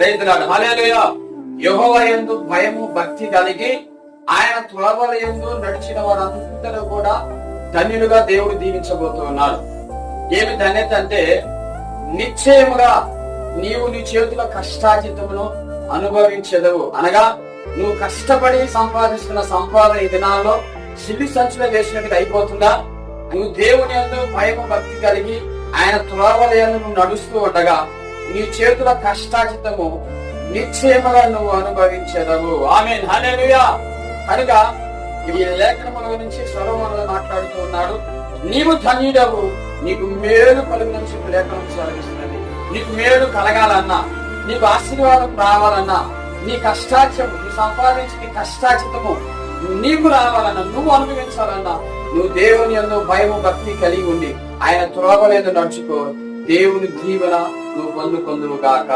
హల్లెలూయా. యెహోవా యందు భయము భక్తి కలిగి ఆయన త్రోవల యందు నడిచిన వారందరూ కూడా ధన్యులుగా దేవుడు దీవించబోతున్నాడు. ఏమి ధన్యత అంటే, నిశ్చయముగా నీవు నీ చేతుల కష్టార్జితమును అనుభవించదవు. అనగా నువ్వు కష్టపడి సంపాదిస్తున్న సంపాదన ఈ దినాల్లో సిలి సంచులో వేసినట్టుగా అయిపోతుందా? నువ్వు దేవుని యందు భయము భక్తి కలిగి ఆయన త్రోవల యందు నువ్వు నడుస్తూ ఉండగా నీ చేతుల కష్టార్జితము నిశ్చయముగా నువ్వు అనుభవించదవు. ఆమేన్. హల్లెలూయా. కనుక ఈ లేఖనముల గురించి సొలొమోను మాట్లాడుతూ ఉన్నాడు. నీవు ధన్యుడవు, నీకు మేలు కలుగునని చెప్పి లేఖనం సాగిస్తున్నది. నీకు మేలు కలగాలన్నా, నీకు ఆశీర్వాదం రావాలన్నా, నీ కష్టార్జితము, నీ సంపాదించి నీ కష్టార్జితము నీకు రావాలన్నా, నువ్వు అనుభవించాలన్నా, నువ్వు దేవుని యందు భయము భక్తి కలిగి ఉండి ఆయన త్రోవల యందు నడుచుకో. దేవుని దీవెన నువ్వు పొందుకొందువు గాక.